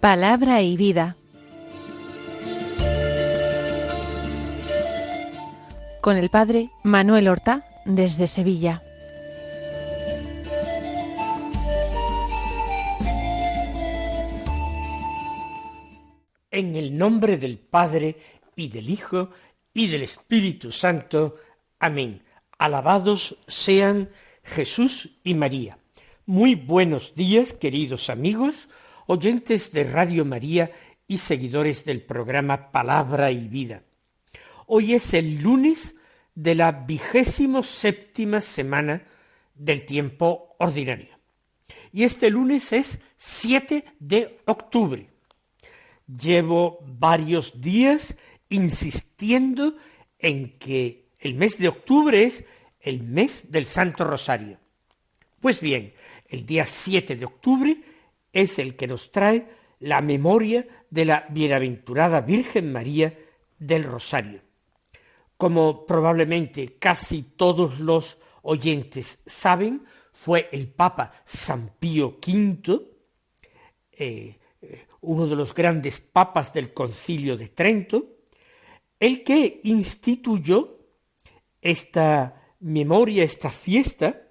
Palabra y vida. Con el padre Manuel Horta, desde Sevilla. En el nombre del Padre, y del Hijo, y del Espíritu Santo. Amén. Alabados sean Jesús y María. Muy buenos días, queridos amigos, oyentes de Radio María y seguidores del programa Palabra y Vida. Hoy es el lunes de la 27ª semana del tiempo ordinario. Y este lunes es 7 de octubre. Llevo varios días insistiendo en que el mes de octubre es el mes del Santo Rosario. Pues bien, el día 7 de octubre es el que nos trae la memoria de la bienaventurada Virgen María del Rosario. Como probablemente casi todos los oyentes saben, fue el Papa San Pío V, uno de los grandes papas del Concilio de Trento, el que instituyó esta memoria, esta fiesta,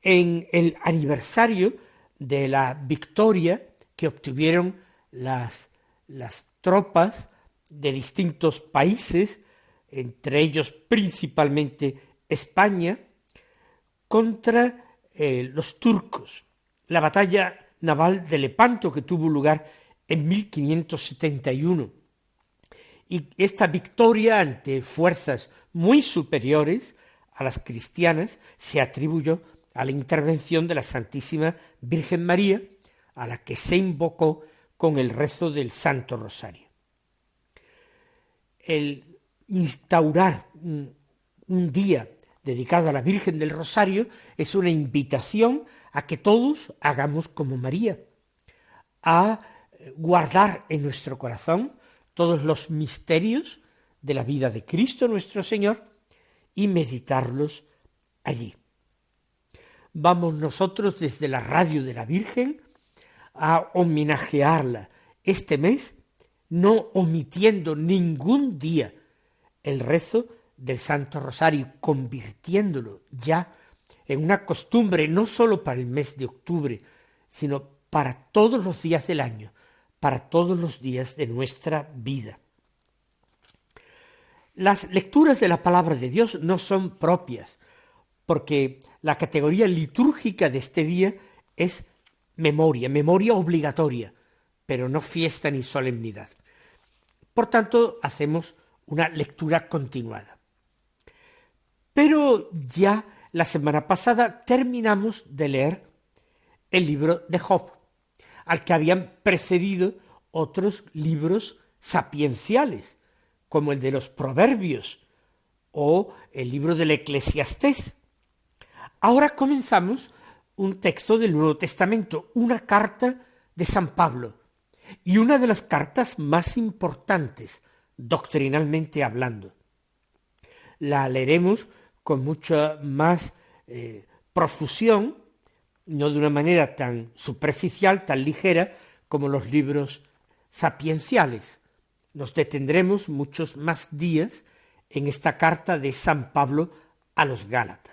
en el aniversario de la victoria que obtuvieron las tropas de distintos países, entre ellos principalmente España, contra los turcos. La batalla naval de Lepanto, que tuvo lugar en 1571. Y esta victoria ante fuerzas muy superiores a las cristianas se atribuyó a la intervención de la Santísima Virgen María, a la que se invocó con el rezo del Santo Rosario. El instaurar un día dedicado a la Virgen del Rosario es una invitación a que todos hagamos como María, a guardar en nuestro corazón todos los misterios de la vida de Cristo nuestro Señor y meditarlos allí. Vamos nosotros desde la Radio de la Virgen a homenajearla este mes, no omitiendo ningún día el rezo del Santo Rosario, convirtiéndolo ya en una costumbre no solo para el mes de octubre, sino para todos los días del año, para todos los días de nuestra vida. Las lecturas de la palabra de Dios no son propias, porque la categoría litúrgica de este día es memoria obligatoria, pero no fiesta ni solemnidad. Por tanto, hacemos una lectura continuada. Pero ya la semana pasada terminamos de leer el libro de Job, al que habían precedido otros libros sapienciales, como el de los Proverbios o el libro del Eclesiastés. Ahora comenzamos un texto del Nuevo Testamento, una carta de San Pablo, y una de las cartas más importantes, doctrinalmente hablando. La leeremos con mucha más profusión, no de una manera tan superficial, tan ligera, como los libros sapienciales. Nos detendremos muchos más días en esta carta de San Pablo a los Gálatas.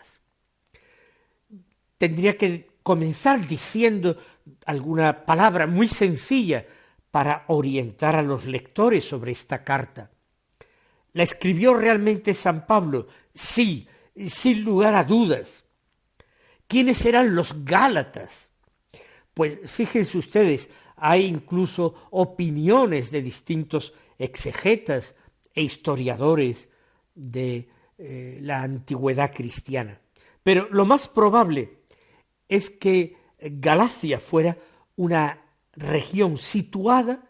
Tendría que comenzar diciendo alguna palabra muy sencilla para orientar a los lectores sobre esta carta. ¿La escribió realmente San Pablo? Sí, sin lugar a dudas. ¿Quiénes eran los Gálatas? Pues fíjense ustedes, hay incluso opiniones de distintos exegetas e historiadores de la antigüedad cristiana. Pero lo más probable es que Galacia fuera una región situada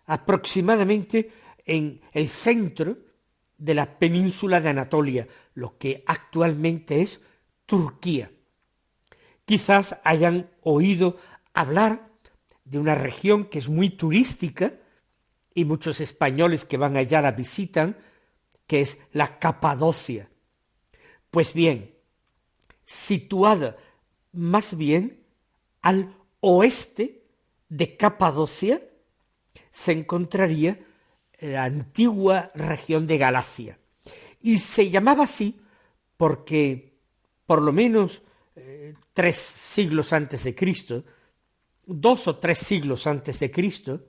aproximadamente en el centro de la península de Anatolia, lo que actualmente es Turquía. Quizás hayan oído hablar de una región que es muy turística y muchos españoles que van allá la visitan, que es la Capadocia. Pues bien, situada más bien al oeste de Capadocia, se encontraría la antigua región de Galacia. Y se llamaba así porque, por lo menos 3 siglos antes de Cristo, 2 o 3 siglos antes de Cristo,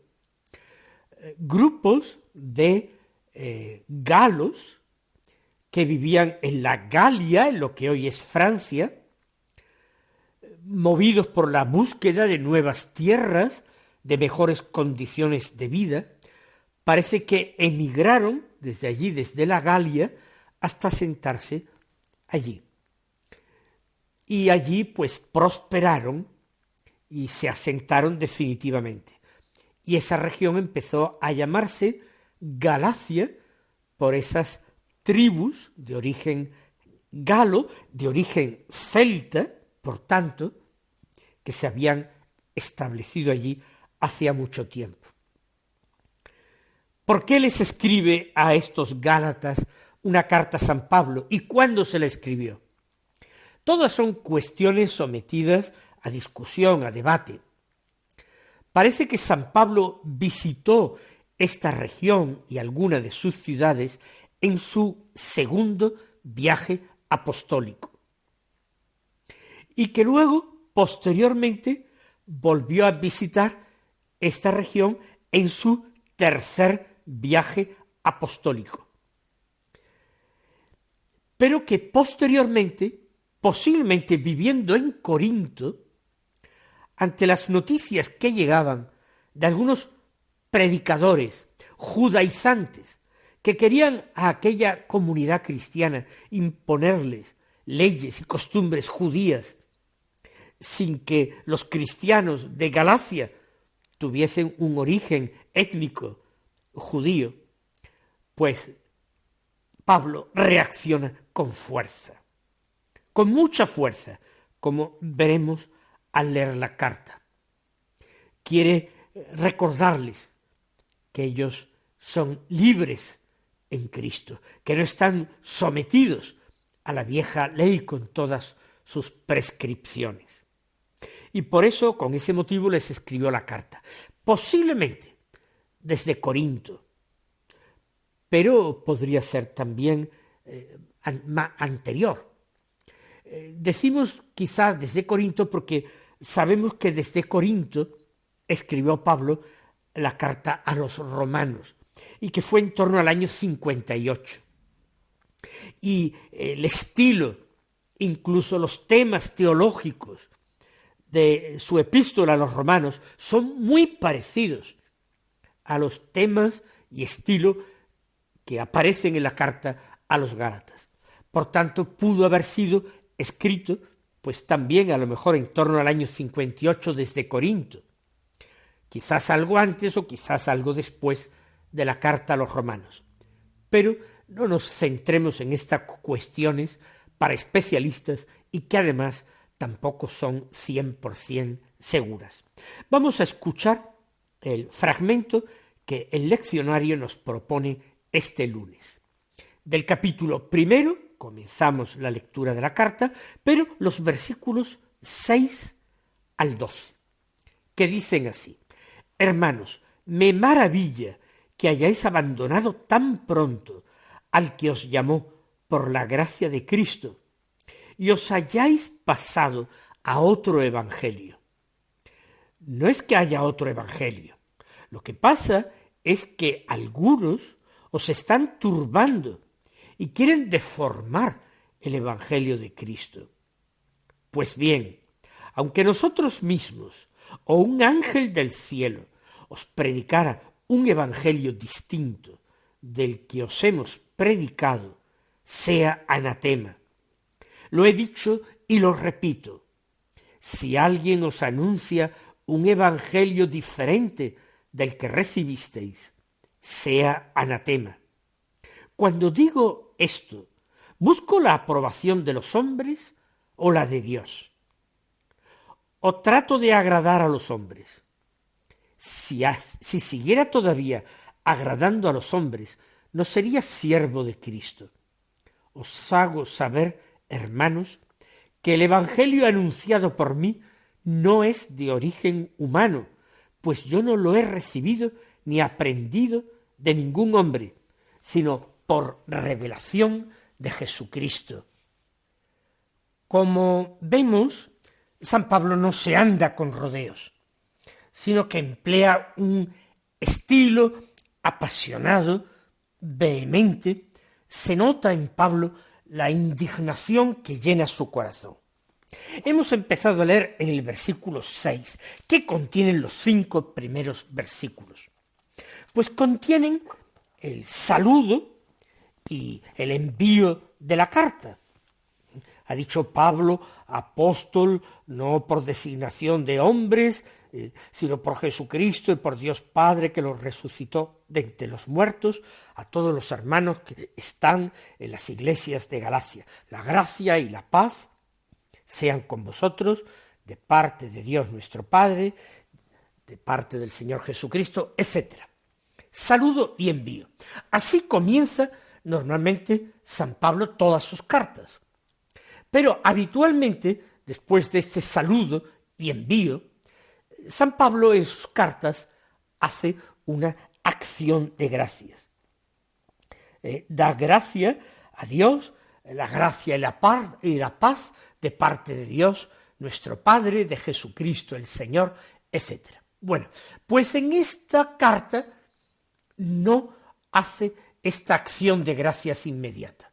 grupos de galos que vivían en la Galia, en lo que hoy es Francia, movidos por la búsqueda de nuevas tierras, de mejores condiciones de vida, parece que emigraron desde allí, desde la Galia, hasta sentarse allí. Y allí pues prosperaron y se asentaron definitivamente. Y esa región empezó a llamarse Galacia por esas tribus de origen galo, de origen celta, por tanto, que se habían establecido allí hacía mucho tiempo. ¿Por qué les escribe a estos gálatas una carta a San Pablo y cuándo se la escribió? Todas son cuestiones sometidas a discusión, a debate. Parece que San Pablo visitó esta región y alguna de sus ciudades en su segundo viaje apostólico, y que luego, posteriormente, volvió a visitar esta región en su tercer viaje apostólico, pero que posteriormente, posiblemente viviendo en Corinto, ante las noticias que llegaban de algunos predicadores judaizantes que querían a aquella comunidad cristiana imponerles leyes y costumbres judías sin que los cristianos de Galacia tuviesen un origen étnico judío, pues Pablo reacciona con fuerza, con mucha fuerza, como veremos al leer la carta. Quiere recordarles que ellos son libres en Cristo, que no están sometidos a la vieja ley con todas sus prescripciones. Y por eso, con ese motivo, les escribió la carta, posiblemente desde Corinto, pero podría ser también anterior. Decimos quizás desde Corinto porque sabemos que desde Corinto escribió Pablo la carta a los romanos y que fue en torno al año 58. Y el estilo, incluso los temas teológicos de su epístola a los romanos son muy parecidos a los temas y estilo que aparecen en la carta a los Gálatas. Por tanto, pudo haber sido escrito pues también a lo mejor en torno al año 58 desde Corinto, quizás algo antes o quizás algo después de la carta a los romanos. Pero no nos centremos en estas cuestiones para especialistas y que además tampoco son 100% seguras. Vamos a escuchar el fragmento que el leccionario nos propone este lunes. Del capítulo 1 comenzamos la lectura de la carta, pero los versículos 6 al 12, que dicen así: Hermanos, me maravilla que hayáis abandonado tan pronto al que os llamó por la gracia de Cristo y os hayáis pasado a otro evangelio. No es que haya otro evangelio, lo que pasa es que algunos os están turbando y quieren deformar el evangelio de Cristo. Pues bien, aunque nosotros mismos o un ángel del cielo os predicara un evangelio distinto del que os hemos predicado, sea anatema. Lo he dicho y lo repito: si alguien os anuncia un evangelio diferente del que recibisteis, sea anatema. Cuando digo esto, ¿busco la aprobación de los hombres o la de Dios? ¿O trato de agradar a los hombres? Si siguiera todavía agradando a los hombres, no sería siervo de Cristo. Os hago saber, hermanos, que el evangelio anunciado por mí no es de origen humano, pues yo no lo he recibido ni aprendido de ningún hombre, sino por revelación de Jesucristo. Como vemos, San Pablo no se anda con rodeos, sino que emplea un estilo apasionado, vehemente. Se nota en Pablo la indignación que llena su corazón. Hemos empezado a leer en el versículo 6, ¿qué contienen los 5 primeros versículos? Pues contienen el saludo y el envío de la carta. Ha dicho Pablo, apóstol, no por designación de hombres, sino por Jesucristo y por Dios Padre que los resucitó de entre los muertos, a todos los hermanos que están en las iglesias de Galacia. La gracia y la paz sean con vosotros, de parte de Dios nuestro Padre, de parte del Señor Jesucristo, etc. Saludo y envío. Así comienza normalmente San Pablo todas sus cartas. Pero habitualmente, después de este saludo y envío, San Pablo en sus cartas hace una acción de gracias. Da gracia a Dios, la gracia y la paz de parte de Dios, nuestro Padre, de Jesucristo el Señor, etc. Bueno, pues en esta carta no hace esta acción de gracias inmediata.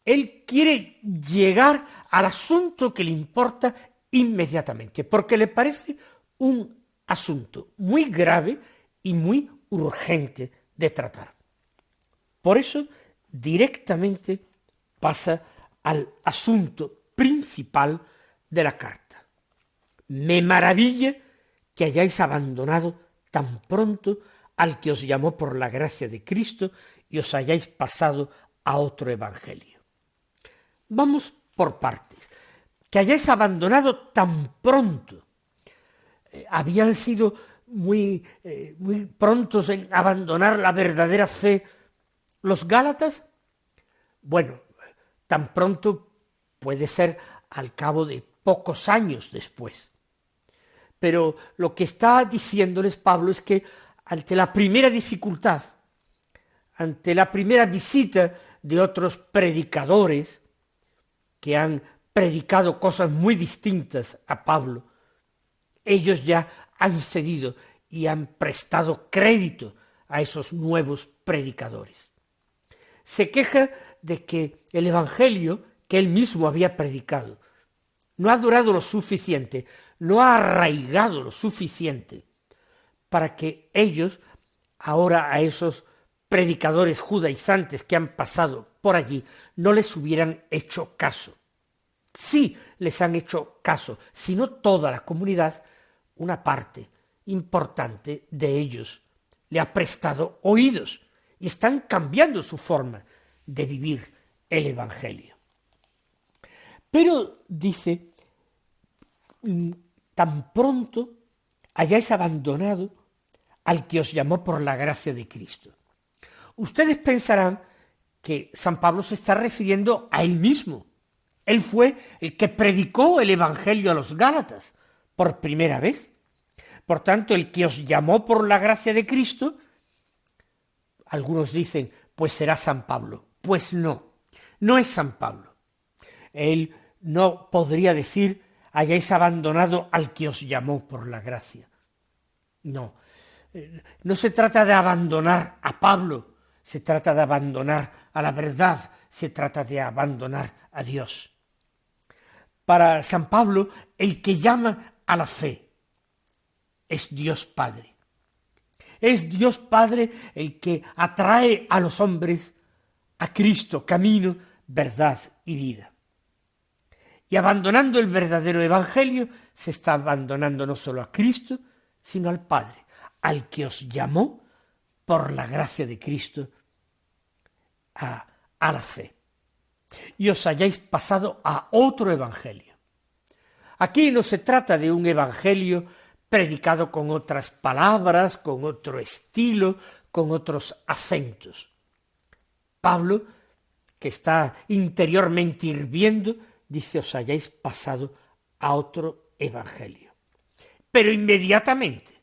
Él quiere llegar al asunto que le importa inmediatamente, porque le parece un asunto muy grave y muy urgente de tratar. Por eso, directamente pasa al asunto principal de la carta. Me maravilla que hayáis abandonado tan pronto al que os llamó por la gracia de Cristo y os hayáis pasado a otro evangelio. Vamos por partes. Que hayáis abandonado tan pronto. Habían sido muy prontos en abandonar la verdadera fe los Gálatas. Bueno, tan pronto puede ser al cabo de pocos años después. Pero lo que está diciéndoles Pablo es que ante la primera dificultad, ante la primera visita de otros predicadores que han predicado cosas muy distintas a Pablo, ellos ya han cedido y han prestado crédito a esos nuevos predicadores. Se queja de que el evangelio que él mismo había predicado no ha durado lo suficiente, no ha arraigado lo suficiente para que ellos, ahora a esos predicadores judaizantes que han pasado por allí, no les hubieran hecho caso. Sí les han hecho caso, si no toda la comunidad, una parte importante de ellos le ha prestado oídos y están cambiando su forma de vivir el evangelio. Pero dice, tan pronto hayáis abandonado al que os llamó por la gracia de Cristo. Ustedes pensarán que San Pablo se está refiriendo a él mismo. Él fue el que predicó el evangelio a los Gálatas por primera vez. Por tanto, el que os llamó por la gracia de Cristo, algunos dicen, pues será San Pablo. Pues no, no es San Pablo. Él no podría decir, hayáis abandonado al que os llamó por la gracia. No, no se trata de abandonar a Pablo, se trata de abandonar a la verdad, se trata de abandonar a Dios. Para San Pablo, el que llama a la fe es Dios Padre. Es Dios Padre el que atrae a los hombres a Cristo, camino, verdad y vida. Y abandonando el verdadero evangelio, se está abandonando no solo a Cristo, sino al Padre, al que os llamó por la gracia de Cristo a la fe. Y os hayáis pasado a otro evangelio. Aquí no se trata de un evangelio predicado con otras palabras, con otro estilo, con otros acentos. Pablo, que está interiormente hirviendo, dice, os hayáis pasado a otro evangelio. Pero inmediatamente,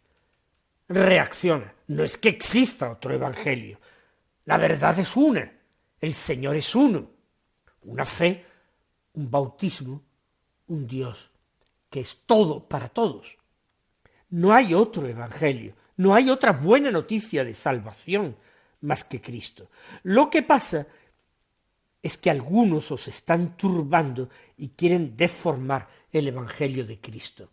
reacciona. No es que exista otro evangelio. La verdad es una. El Señor es uno. Una fe, un bautismo, un Dios que es todo para todos. No hay otro evangelio, no hay otra buena noticia de salvación más que Cristo. Lo que pasa es que algunos os están turbando y quieren deformar el evangelio de Cristo.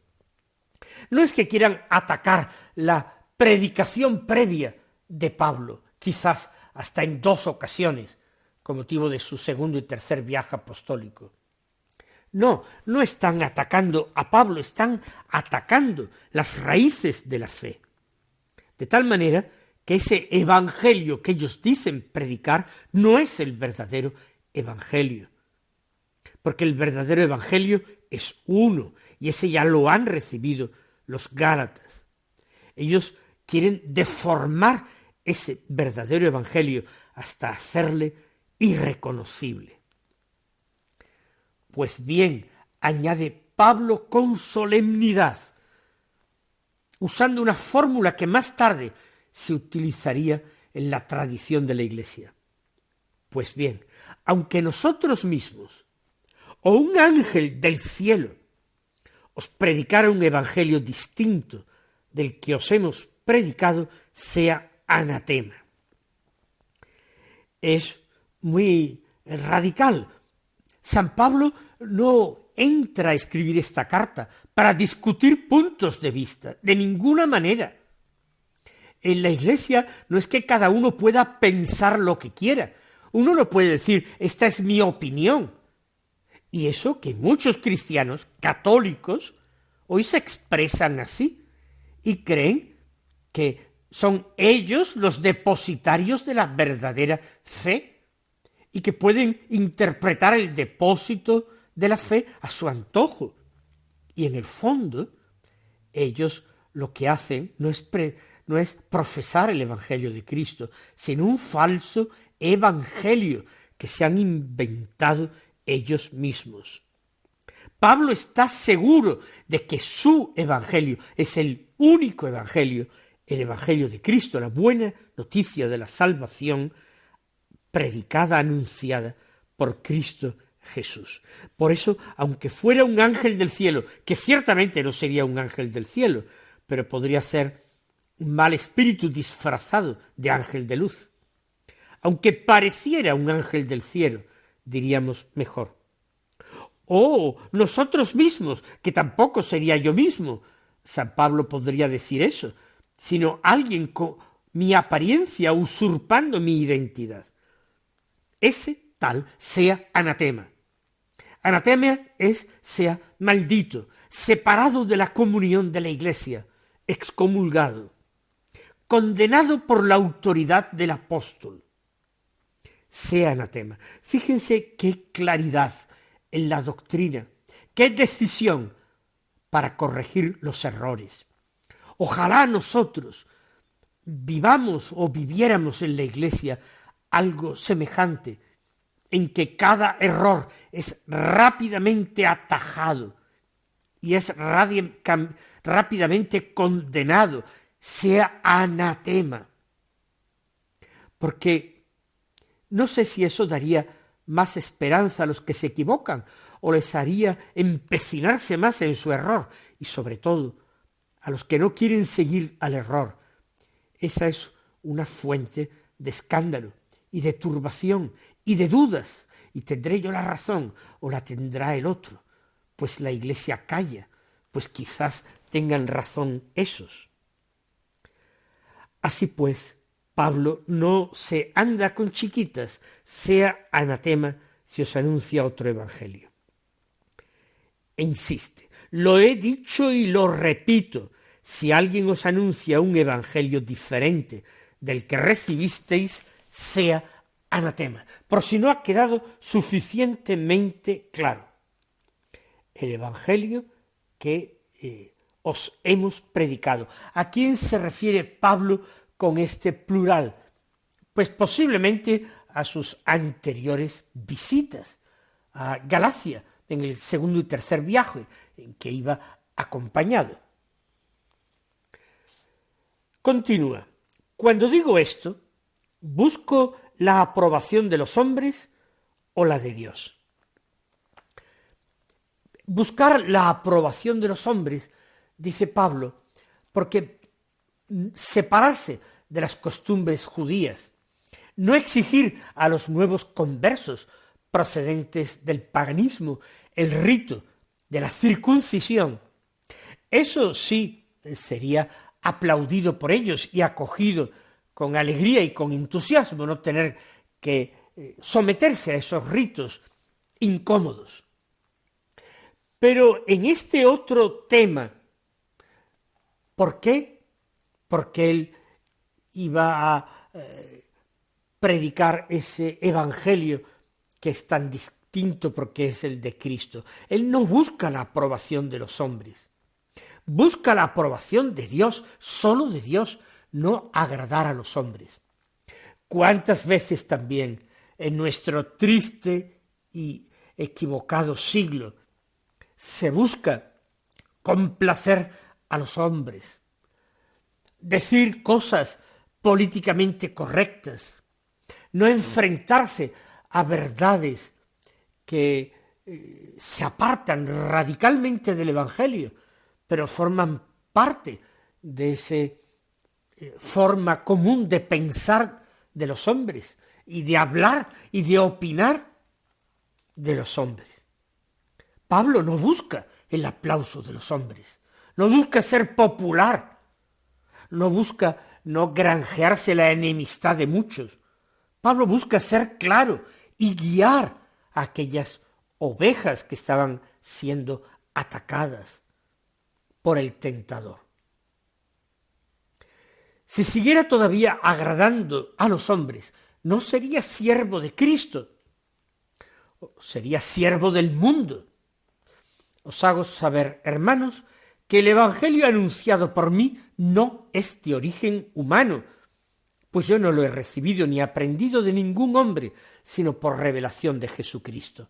No es que quieran atacar la predicación previa de Pablo, quizás hasta en 2 ocasiones, con motivo de su segundo y tercer viaje apostólico. No, no están atacando a Pablo, están atacando las raíces de la fe. De tal manera que ese evangelio que ellos dicen predicar no es el verdadero evangelio. Porque el verdadero evangelio es uno, y ese ya lo han recibido los Gálatas. Ellos quieren deformar ese verdadero evangelio hasta hacerle irreconocible. Pues bien, añade Pablo con solemnidad, usando una fórmula que más tarde se utilizaría en la tradición de la Iglesia. Pues bien, aunque nosotros mismos o un ángel del cielo os predicara un evangelio distinto del que os hemos predicado, sea anatema. Es muy radical. San Pablo no entra a escribir esta carta para discutir puntos de vista, de ninguna manera. En la Iglesia no es que cada uno pueda pensar lo que quiera. Uno no puede decir, esta es mi opinión. Y eso que muchos cristianos católicos hoy se expresan así y creen que son ellos los depositarios de la verdadera fe y que pueden interpretar el depósito de la fe a su antojo. Y en el fondo, ellos lo que hacen no es profesar el Evangelio de Cristo, sino un falso evangelio que se han inventado ellos mismos. Pablo está seguro de que su evangelio es el único evangelio, el evangelio de Cristo, la buena noticia de la salvación predicada, anunciada por Cristo Jesús. Por eso, aunque fuera un ángel del cielo, que ciertamente no sería un ángel del cielo, pero podría ser un mal espíritu disfrazado de ángel de luz, aunque pareciera un ángel del cielo, diríamos mejor. O nosotros mismos, que tampoco sería yo mismo, San Pablo podría decir eso, sino alguien con mi apariencia usurpando mi identidad. Ese tal sea anatema. Anatema sea maldito, separado de la comunión de la Iglesia, excomulgado, condenado por la autoridad del apóstol. Sea anatema. Fíjense qué claridad en la doctrina, qué decisión para corregir los errores. Ojalá nosotros vivamos o viviéramos en la Iglesia algo semejante, en que cada error es rápidamente atajado y es rápidamente condenado, sea anatema. Porque no sé si eso daría más esperanza a los que se equivocan o les haría empecinarse más en su error y sobre todo a los que no quieren seguir al error. Esa es una fuente de escándalo y de turbación y de dudas, y tendré yo la razón o la tendrá el otro, pues la Iglesia calla, pues quizás tengan razón esos. Así pues, Pablo no se anda con chiquitas, sea anatema si os anuncia otro evangelio. E insiste, lo he dicho y lo repito, si alguien os anuncia un evangelio diferente del que recibisteis, sea anatema, por si no ha quedado suficientemente claro. El evangelio que os hemos predicado. ¿A quién se refiere Pablo con este plural? Pues posiblemente a sus anteriores visitas a Galacia, en el segundo y tercer viaje en que iba acompañado. Continúa. Cuando digo esto, busco la aprobación de los hombres o la de Dios. Buscar la aprobación de los hombres, dice Pablo, porque separarse de las costumbres judías, no exigir a los nuevos conversos procedentes del paganismo el rito de la circuncisión, eso sí sería aplaudido por ellos y acogido con alegría y con entusiasmo, no tener que someterse a esos ritos incómodos. Pero en este otro tema, ¿por qué? Porque él iba a predicar ese evangelio que es tan distinto porque es el de Cristo. Él no busca la aprobación de los hombres, busca la aprobación de Dios, solo de Dios, no agradar a los hombres. ¿Cuántas veces también en nuestro triste y equivocado siglo se busca complacer a los hombres, decir cosas políticamente correctas, no enfrentarse a verdades que se apartan radicalmente del Evangelio, pero forman parte de esa forma común de pensar de los hombres y de hablar y de opinar de los hombres? Pablo no busca el aplauso de los hombres, no busca ser popular, no busca no granjearse la enemistad de muchos. Pablo busca ser claro y guiar a aquellas ovejas que estaban siendo atacadas por el tentador. Si siguiera todavía agradando a los hombres, no sería siervo de Cristo, sería siervo del mundo. Os hago saber, hermanos, que el evangelio anunciado por mí no es de origen humano, pues yo no lo he recibido ni aprendido de ningún hombre, sino por revelación de Jesucristo.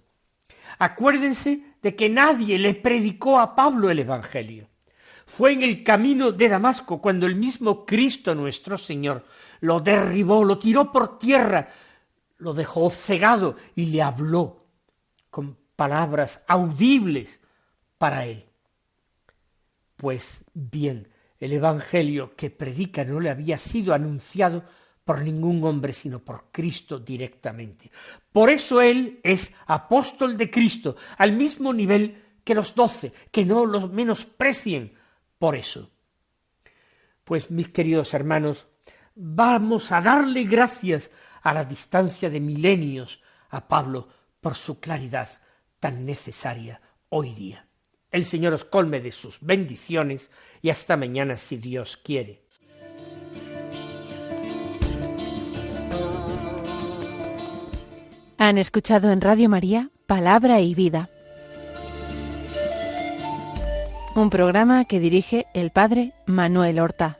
Acuérdense de que nadie le predicó a Pablo el evangelio. Fue en el camino de Damasco cuando el mismo Cristo nuestro Señor lo derribó, lo tiró por tierra, lo dejó cegado y le habló con palabras audibles para él. Pues bien, el evangelio que predica no le había sido anunciado por ningún hombre, sino por Cristo directamente. Por eso él es apóstol de Cristo, al mismo nivel que los 12, que no los menosprecien por eso. Pues mis queridos hermanos, vamos a darle gracias a la distancia de milenios a Pablo por su claridad tan necesaria hoy día. El Señor os colme de sus bendiciones y hasta mañana si Dios quiere. Han escuchado en Radio María Palabra y Vida, un programa que dirige el Padre Manuel Horta.